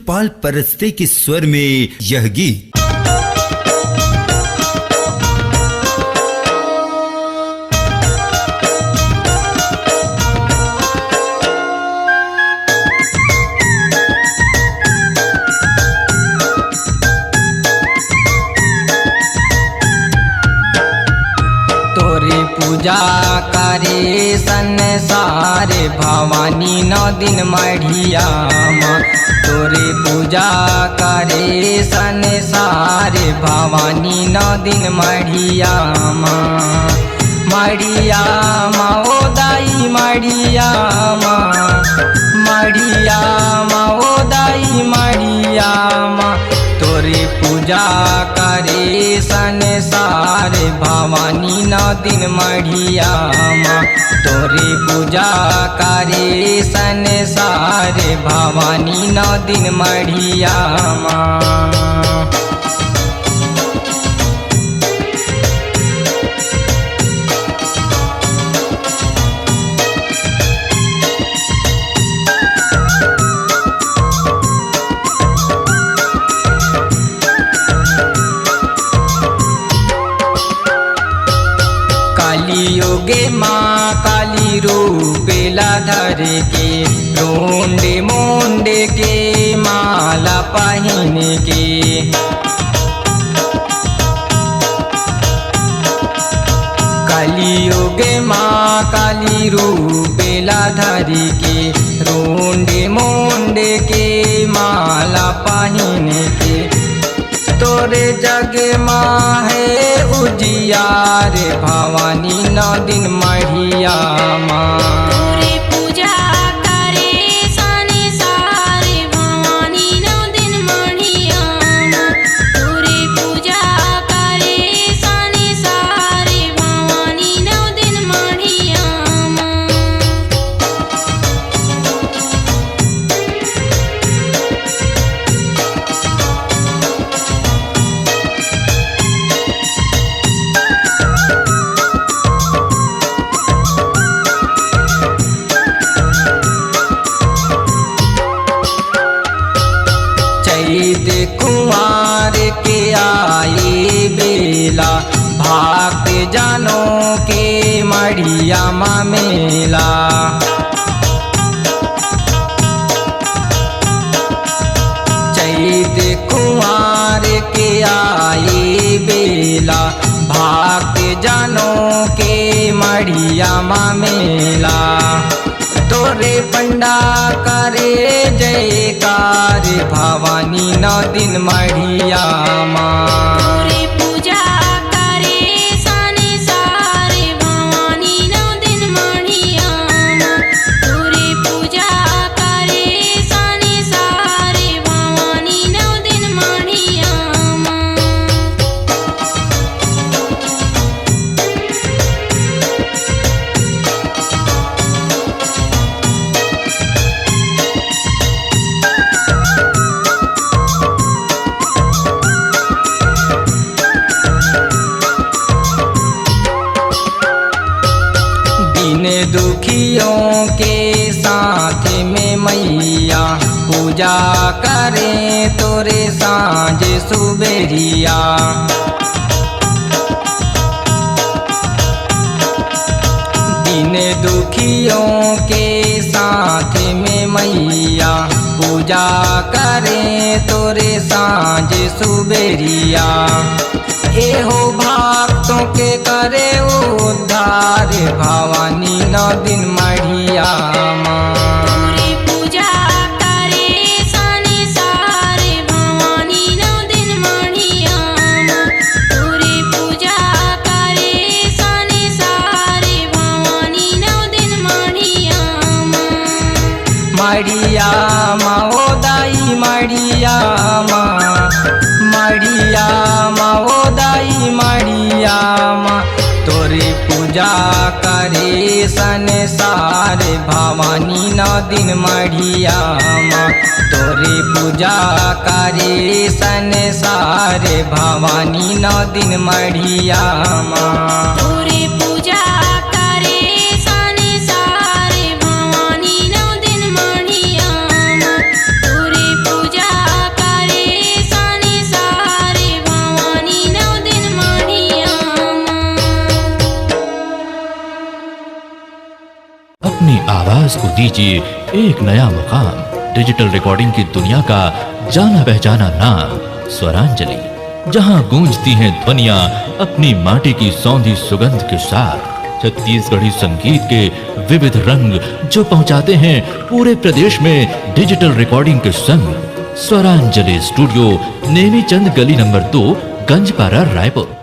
गोपाल परस्ते के स्वर में यह गीत। पूजा करे संसार भवानी 9 दिन मढ़िया माँ। तोरे पूजा करे संसार भवानी 9 दिन मढ़िया माँ। मढ़िया माँ ओ दाई मढ़िया माँ, मढ़िया माँ ओ दाई मढ़िया माँ। तोरे पूजा करे संसार भवानी 9 दिन मढ़िया माँ। तोरे पूजा करे संसार भवानी 9 दिन मढ़िया माँ। योगे माँ काली रूपेला धर के, रोंडे मोंडे के माला पहन के। काली योगे माँ काली रूपेला धर के, रोंडे मोंडे के माला पहन के। तोरे जग माँ है उजियार भवानी 9 दिन मढ़िया माँ। तोरे पूजा करे संसार भवानी 9 दिन मढ़िया माँ। तोरे पूजा करे संसार भवानी 9 दिन मढ़िया माँ। कुंवार के आए बेला, भाग जानो के मढ़िया माँ मेला। चैत कुंवार के आए बेला, भाग जानो के मढ़िया माँ मेला। तोरे पंडा करे जयकार भवानी 9 दिन मढ़िया माँ। तोरे पूजा करे संसार भवानी 9 दिन मढ़िया माँ। तोरे पूजा करे संसार भवानी 9 दिन मढ़िया माँ। दुखियों के साथ में मैया, पूजा करें तोरे सांझ सुबेरिया। दिन दुखियों के साथ में मैया, पूजा करें तोरे सांझ सुबेरिया। एहो भक्तों के करे उद्धार भवानी 9 दिन मढ़िया माँ। तोरे पूजा करे संसार भवानी 9 दिन मढ़िया माँ। तोरे पूजा करे संसार भवानी 9 दिन मढ़िया माँ। मढ़िया माँ ओ दाई मढ़िया माँ, मढ़िया माँ ओ दाई मढ़िया माँ। तोरे पूजा करे संसार भवानी 9 दिन मढ़िया माँ। तोरे पूजा करे संसार भवानी 9 दिन मढ़िया माँ। तोरे पूजा करे संसार भवानी 9 दिन मढ़िया माँ। तोरे पूजा आवाज को दीजिए एक नया मुकाम। डिजिटल रिकॉर्डिंग की दुनिया का जाना पहचाना नाम स्वरांजलि, जहां गूंजती हैं ध्वनियां अपनी माटी की सौंधी सुगंध के साथ। छत्तीसगढ़ी संगीत के विविध रंग जो पहुंचाते हैं पूरे प्रदेश में डिजिटल रिकॉर्डिंग के संग। स्वरांजलि स्टूडियो, नेमीचंद गली नंबर 2, गंजपारा, रायपुर।